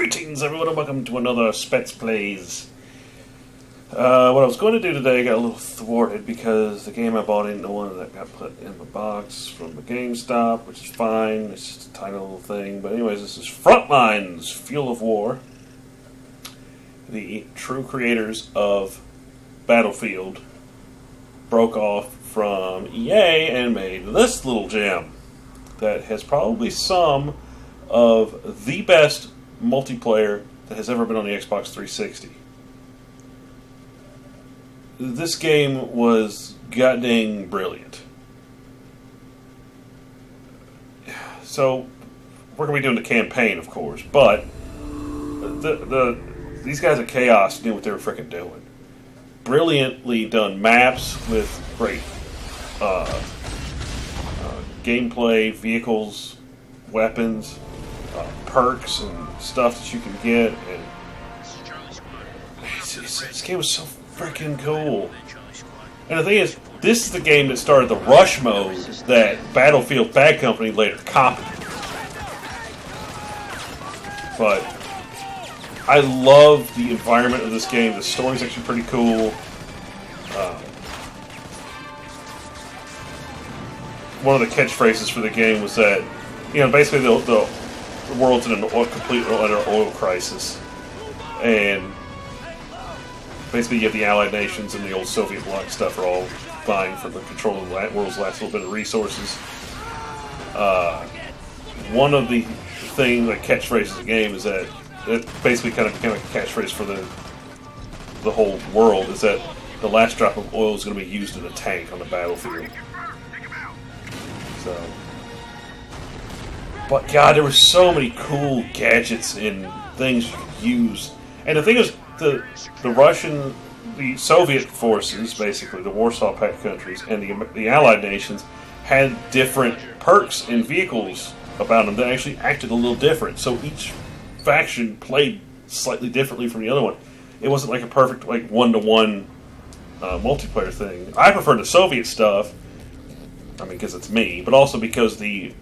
Greetings, everyone, and welcome to another Spetz Playz. What I was going to do today got a little thwarted because the game I bought ain't the one that got put in the box from the GameStop, which is fine. It's just a tiny little thing. But anyways, this is Frontlines, Fuel of War. The true creators of Battlefield broke off from EA and made this little gem that has probably some of the best multiplayer that has ever been on the Xbox 360. This game was goddamn brilliant. So we're going to be doing the campaign, of course, but these guys at Chaos knew what they were freaking doing. Brilliantly done maps with great gameplay, vehicles, weapons, perks and stuff that you can get, and this game was so freaking cool. And the thing is, this is the game that started the rush mode that Battlefield Bad Company later copied. But I love the environment of this game. The story's actually pretty cool. One of the catchphrases for the game was that, basically the world's in a complete utter oil crisis, and basically you have the Allied nations and the old Soviet bloc stuff are all vying for the control of the world's last little bit of resources. One of the catchphrases of the game is that it basically kind of became a catchphrase for the whole world, is that the last drop of oil is going to be used in a tank on the battlefield. So, but God, there were so many cool gadgets and things you could use. And the thing is, the Soviet forces, basically the Warsaw Pact countries, and the Allied nations had different perks and vehicles about them that actually acted a little different. So each faction played slightly differently from the other one. It wasn't like a perfect one-to-one multiplayer thing. I prefer the Soviet stuff. I mean, because it's me, but also because the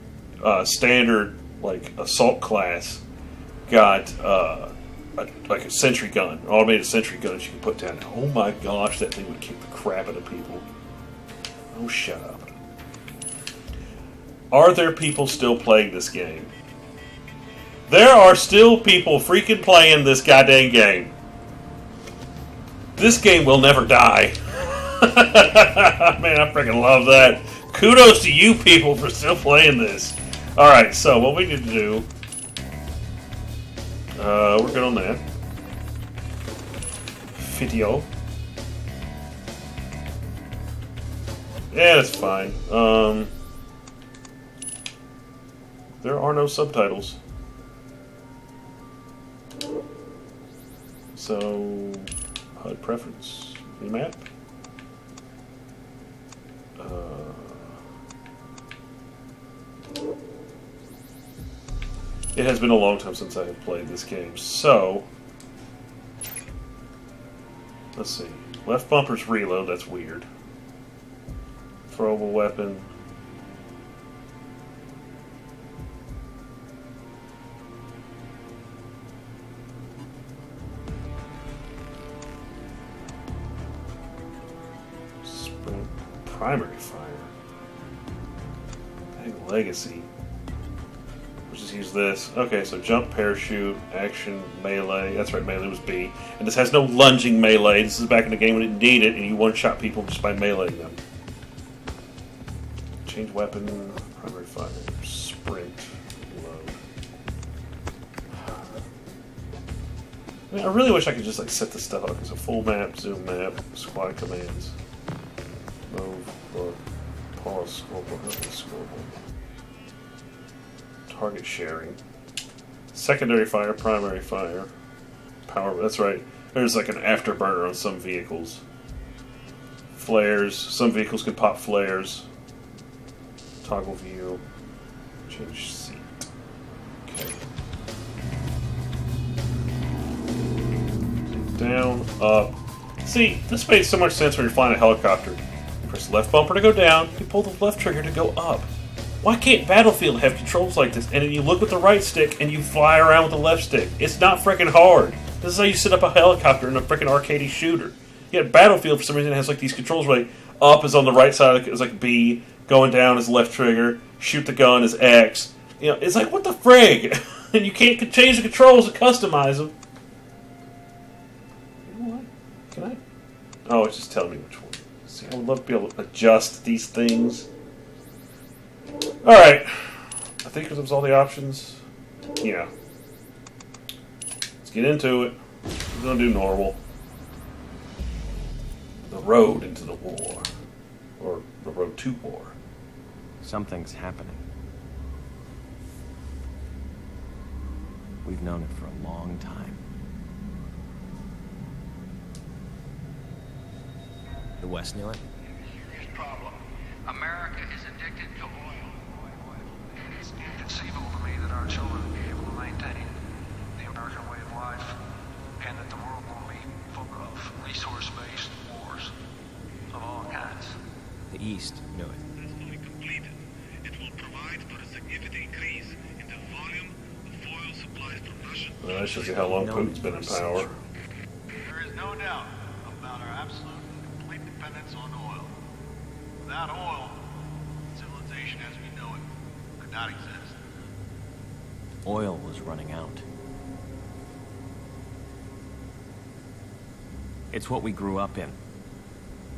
standard assault class got a sentry gun, an automated sentry gun that you can put down. Oh my gosh, that thing would kick the crap out of people. Oh, shut up. Are there people still playing this game? There are still people freaking playing this goddamn game. This game will never die. Man, I freaking love that. Kudos to you people for still playing this. Alright, so what we need to do... we're good on that. Video. Yeah, that's fine. There are no subtitles. So, HUD preference. Remap. It has been a long time since I have played this game, so let's see. Left bumper's reload, that's weird. Throwable weapon. Sprint primary fire. Dang, legacy. Just use this. Okay, so jump, parachute, action, melee. That's right, melee was B. And this has no lunging melee. This is back in the game when it needed it, and you one-shot people just by meleeing them. Change weapon, primary fire, sprint, load. I mean, I really wish I could just set this stuff up. So full map, zoom map, squad commands, move, look, pause, scoreboard, scoreboard. Target sharing. Secondary fire, primary fire. Power, that's right. There's an afterburner on some vehicles. Flares. Some vehicles can pop flares. Toggle view. Change seat. Okay. Down, up. See, this makes so much sense when you're flying a helicopter. You press the left bumper to go down, you pull the left trigger to go up. Why can't Battlefield have controls like this? And then you look with the right stick and you fly around with the left stick. It's not freaking hard. This is how you set up a helicopter in a freaking arcade shooter. Yet Battlefield, for some reason, has like these controls where like, up is on the right side, is like B, going down is left trigger, shoot the gun is X. You know, it's like, what the frig? And you can't change the controls and customize them. You know what? Can I? Oh, it's just telling me which one. See, I would love to be able to adjust these things. Alright. I think that was all the options. Yeah. Let's get into it. We're going to do normal. The road into the war. Or the road to war. Something's happening. We've known it for a long time. The West knew it? Serious problem. America is addicted to oil. It's inconceivable to me that our children will be able to maintain the American way of life and that the world will be full of resource-based wars of all kinds. The East knew it. As fully completed, it will provide for a significant increase in the volume of oil supplies from Russia. Well, that shows you how long Putin's been in power. There is no doubt about our absolute and complete dependence on oil. Without oil, civilization as we know it could not exist. Oil was running out. It's what we grew up in.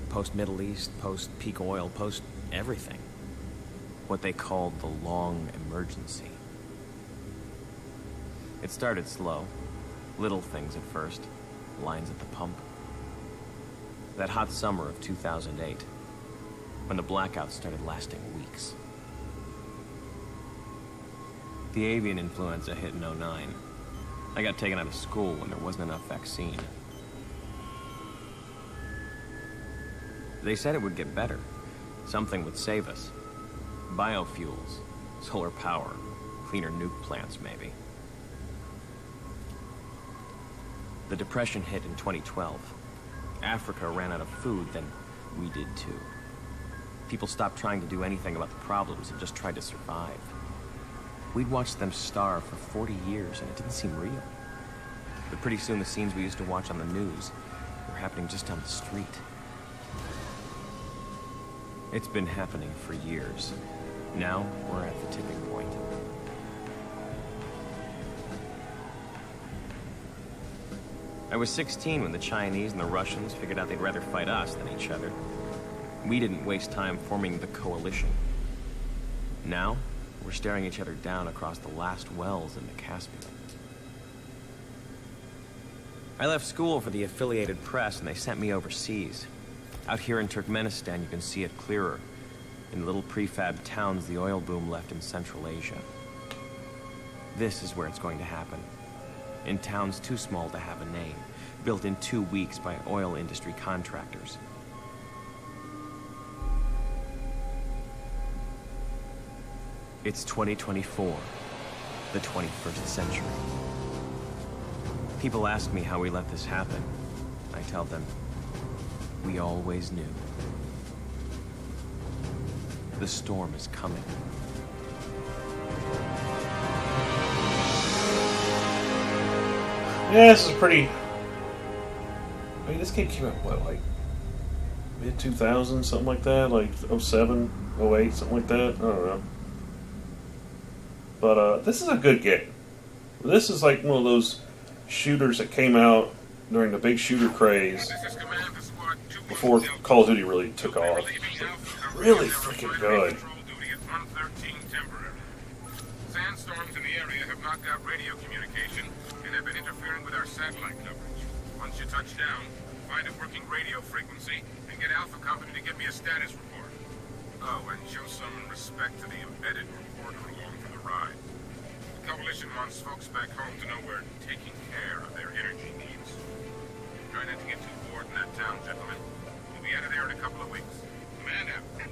Post-Middle East, post-peak oil, post-everything. What they called the long emergency. It started slow. Little things at first. Lines at the pump. That hot summer of 2008, when the blackouts started lasting weeks. The avian influenza hit in '09. I got taken out of school when there wasn't enough vaccine. They said it would get better. Something would save us. Biofuels, solar power, cleaner nuke plants, maybe. The Depression hit in 2012. Africa ran out of food, then we did too. People stopped trying to do anything about the problems and just tried to survive. We'd watched them starve for 40 years and it didn't seem real. But pretty soon the scenes we used to watch on the news were happening just down the street. It's been happening for years. Now we're at the tipping point. I was 16 when the Chinese and the Russians figured out they'd rather fight us than each other. We didn't waste time forming the coalition. Now, we're staring each other down across the last wells in the Caspian. I left school for the Affiliated Press and they sent me overseas. Out here in Turkmenistan, you can see it clearer. In little prefab towns the oil boom left in Central Asia. This is where it's going to happen. In towns too small to have a name, built in 2 weeks by oil industry contractors. It's 2024, the 21st century. People ask me how we let this happen. I tell them, we always knew. The storm is coming. Yeah, this is pretty... I mean, this game came out, what, like... mid-2000s, something like that? Like, '07, '08, something like that? I don't know. But, this is a good game. This is like one of those shooters that came out during the big shooter craze before Call of Duty really took off. Really freaking good. Sandstorms in the area have knocked out radio communication and have been interfering with our satellite coverage. Once you touch down, find a working radio frequency and get Alpha Company to give me a status report. Oh, and show some respect to the embedded reporter along for the ride. The Coalition wants folks back home to know we're taking care of their energy needs. Try not to get too bored in that town, gentlemen. We'll be out of there in a couple of weeks. Man out.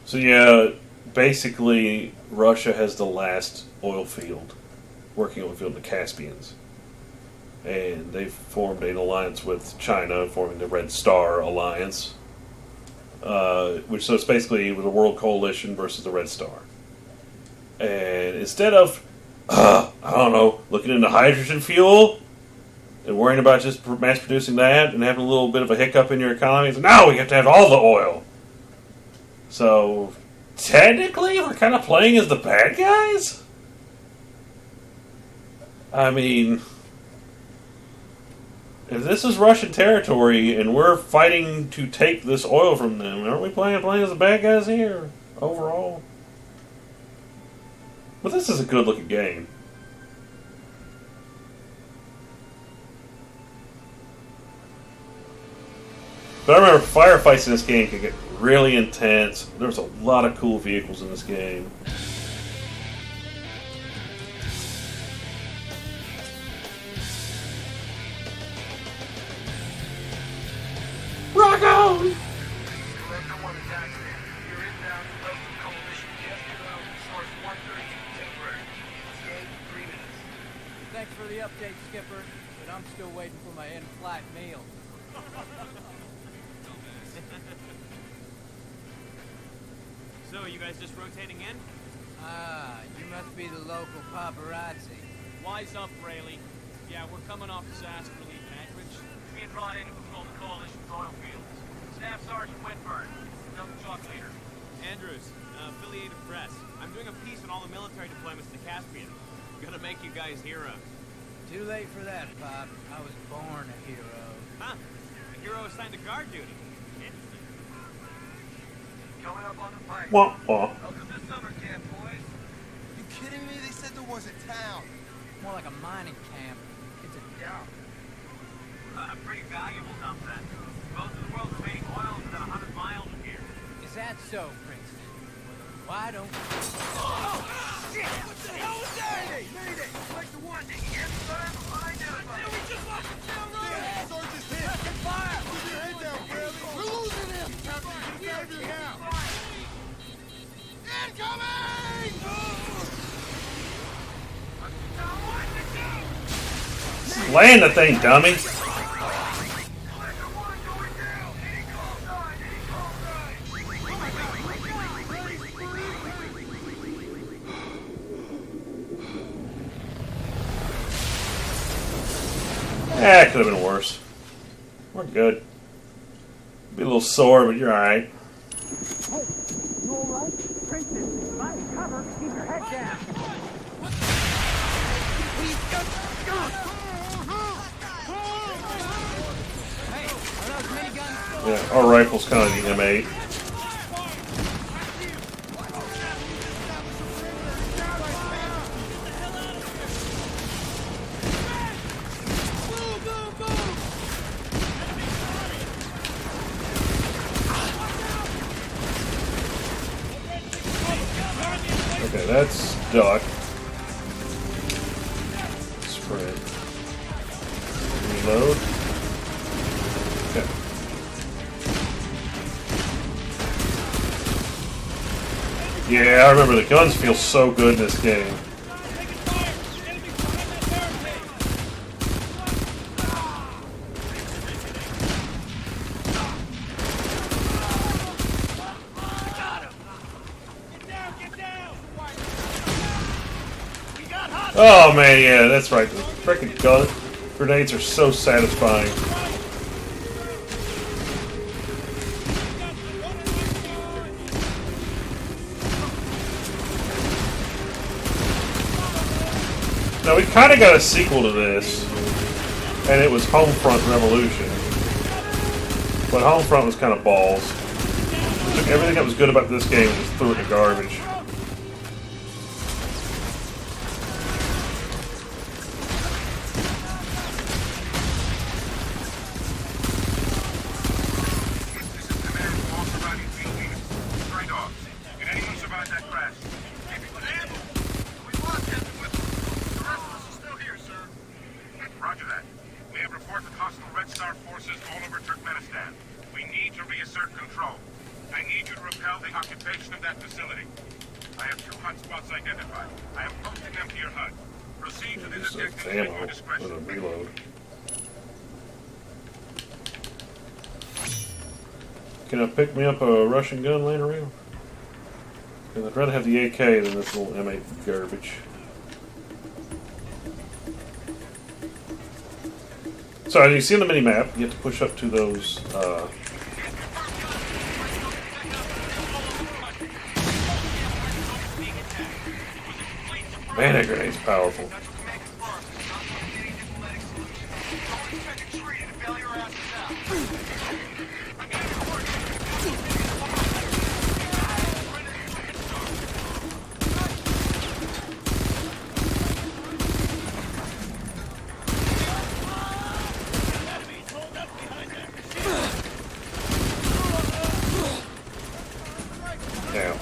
So yeah, basically Russia has the last working oil field in the Caspians. And they've formed an alliance with China, forming the Red Star Alliance. which so it's basically the World Coalition versus the Red Star. And instead of, I don't know, looking into hydrogen fuel and worrying about just mass producing that and having a little bit of a hiccup in your economy, it's, no, we have to have all the oil. So, technically, we're kind of playing as the bad guys? I mean, if this is Russian territory and we're fighting to take this oil from them, aren't we playing as the bad guys here, overall? But this is a good-looking game. But I remember firefights in this game can get really intense. There's a lot of cool vehicles in this game. Rock on! Collector 1 is active. You're inbound to local coalition gas terminal, source 132 temporary. Escape 3 minutes. Thanks for the update, Skipper, but I'm still waiting for my in-flight meal. So, you guys just rotating in? Ah, you must be the local paparazzi. Wise up, Rayleigh. Yeah, we're coming off disaster relief in Anchorage. Being brought in to control the coalition's oil fields. Staff Sergeant Whitburn, Delta Chalk Leader. Andrews, affiliated press. I'm doing a piece on all the military deployments to Caspian. Gonna make you guys heroes. Too late for that, Pop. I was born a hero. Huh? A hero assigned to guard duty. Interesting. Coming up on the pike. Wah, wah. Welcome to summer camp, boys. You kidding me? They said there was a town. More like a mining camp. It's a dump. Pretty valuable dump then. Most of the world's remaining oil is within 100 miles of here. Is that so, Princeton? Why don't... Oh, shit! What the hell was that? Mayday! Collector 1, taking air fire from unidentified. We just lost the town road! Yeah, Sergeant's hit. Fire! Keep your head down, Bradley. We're losing him. Captain, get out of here now. Incoming! Land the thing, dummy! It could have been worse. We're good. Be a little sore, but you're alright. Hey, you alright? Princeton, find cover. Keep your head down. Hey, are those miniguns? Yeah, our rifle's kind of the M8. Okay, that's duck. Sprint. Reload. Okay. Yeah, I remember the guns feel so good in this game. Oh man, yeah, that's right. The frickin' gun grenades are so satisfying. Now we kind of got a sequel to this, and it was Homefront Revolution. But Homefront was kind of balls. Took everything that was good about this game and just threw it in the garbage. Can I pick me up a Russian gun laying around? Because I'd rather have the AK than this little M8 garbage. So as you see on the mini-map, you have to push up to those man, that grenade's powerful. Damn.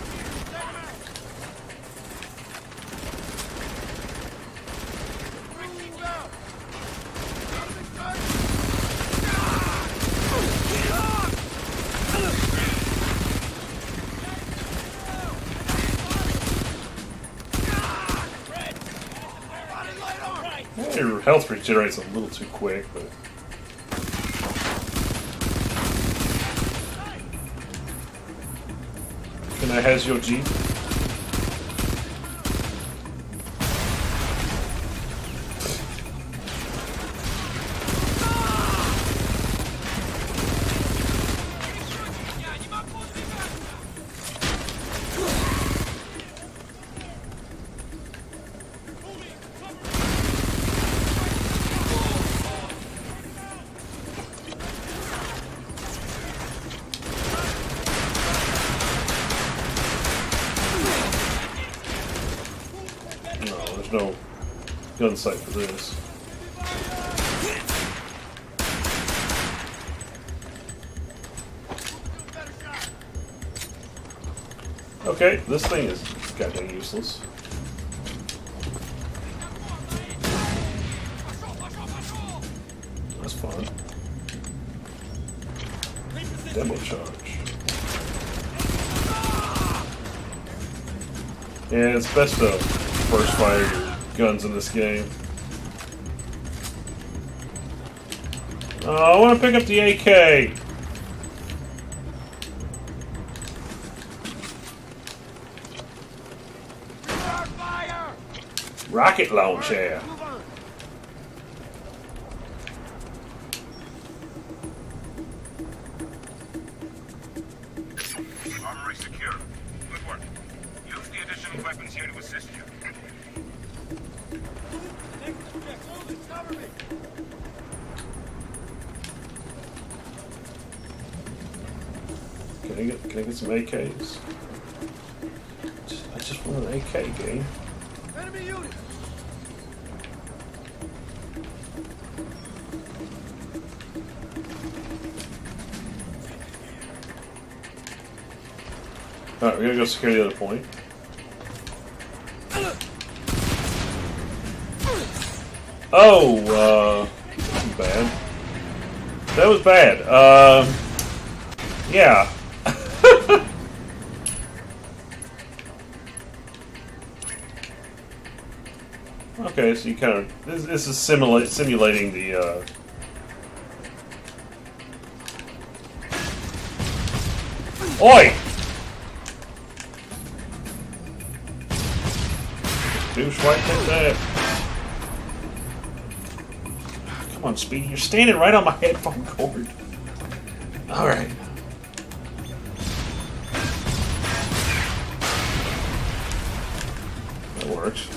Your health regenerates a little too quick, but can I has your Jeep? No gun sight for this. Okay, this thing is goddamn useless. That's fun. Demo charge. Yeah, it's best to first fire your guns in this game. Oh, I want to pick up the AK. Rocket launcher. Armory secure. Good work. Use the additional weapons here to assist you. Can I get some AKs? I just want an AK game. Enemy unit! Alright, we gotta go secure the other point. Oh, that was bad. That was bad. Yeah. Okay, so you kind of this is simulating the Oi! Douche, right, take that. Come on, Speedy, you're standing right on my headphone cord. Alright. That works.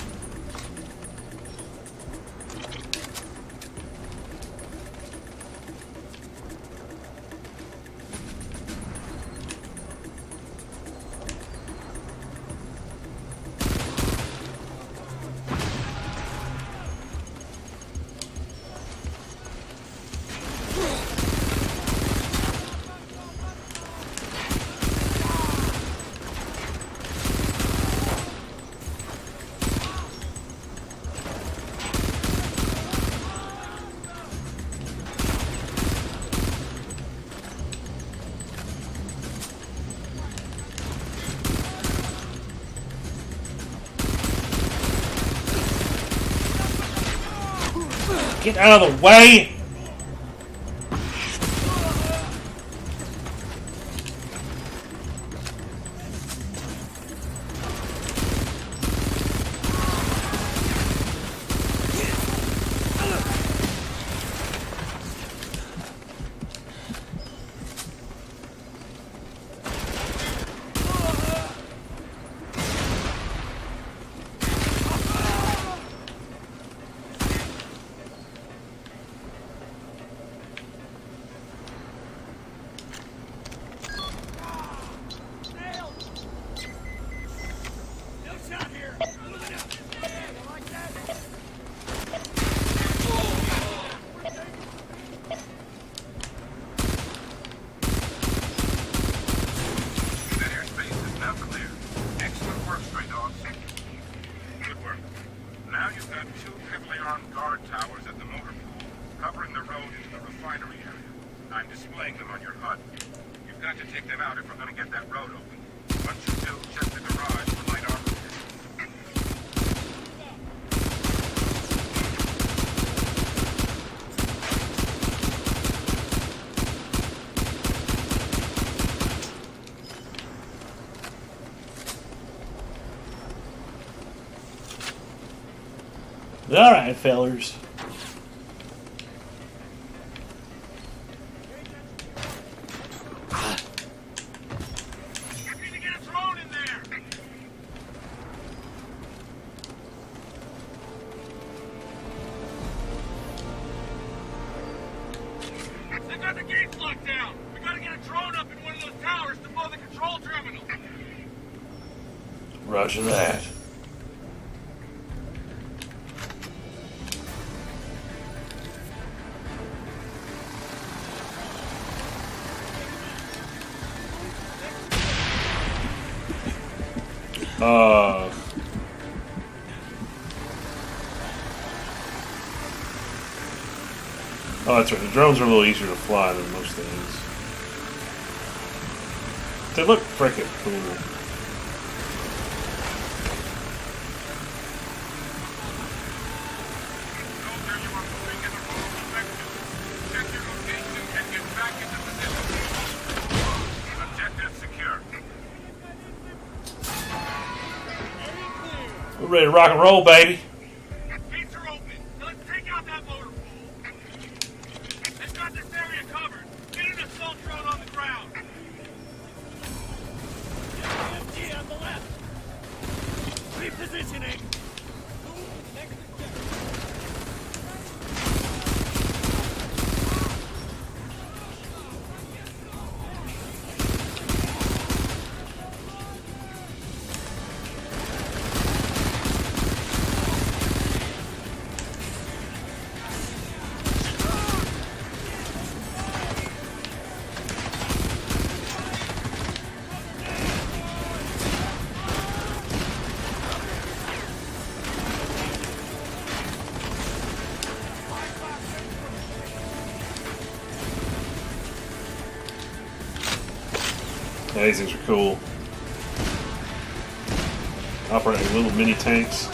Get out of the way! That airspace is now clear. Excellent work, stray dogs. Good work. Now you've got two heavily armed guard towers at the motor pool, covering the road into the refinery area. I'm displaying them on your HUD. You've got to take them out if we're going to get that road open. Once you do, check the garage for light armor. All right, fellers. You need to get a drone in there! They got the gates locked down! We gotta get a drone up in one of those towers to blow the control terminal! Roger that. Oh, that's right. The drones are a little easier to fly than most things. They look frickin' cool. Soldier, you are moving in the wrong direction. Check your location and get back into position. Objective secure. We're ready to rock and roll, baby. Gates are open. Now let's take out that motor pool. They've got this area covered. Get an assault drone on the ground. MG on the left. Repositioning. Yeah, these things are cool. Operating little mini tanks.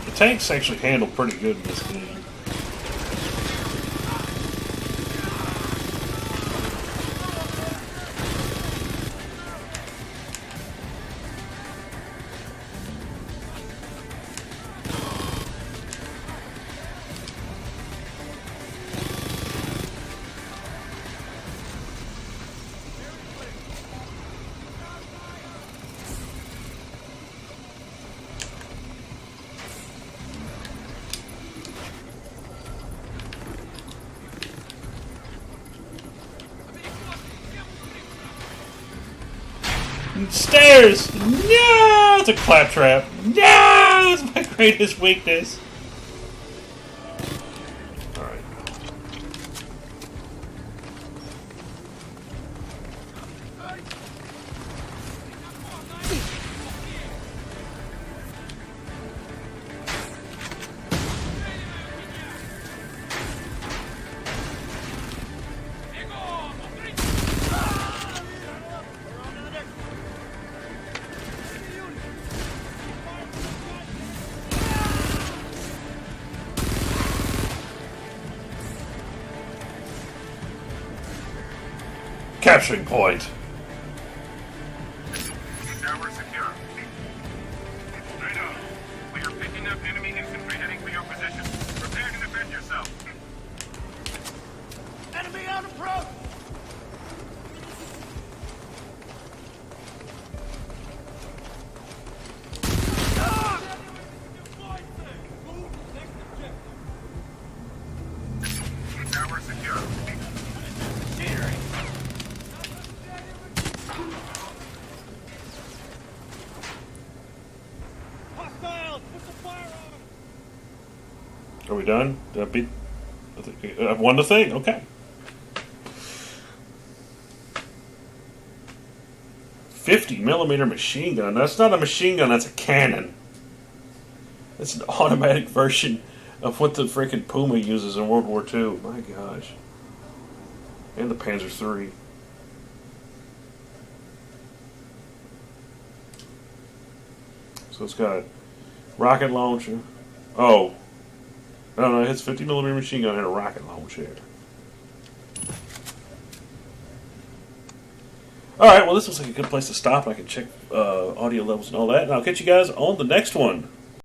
The tanks actually handle pretty good in this game. Stairs! No! It's a claptrap. No! That's my greatest weakness. Alright. Capturing point. Tower secure. Right on. We are picking up enemy infantry heading for your position. Prepare to defend yourself. Ground approach! Tower secure. Hostiles! Put the fire on! Are we done? Did I beat? I've won the thing. Okay. 50mm machine gun. That's not a machine gun. That's a cannon. It's an automatic version of what the freaking Puma uses in World War II. My gosh. And the Panzer III. So it's got a rocket launcher. Oh. No, it has 50mm machine gun and a rocket launcher. Alright, well this looks like a good place to stop. I can check audio levels and all that. And I'll catch you guys on the next one.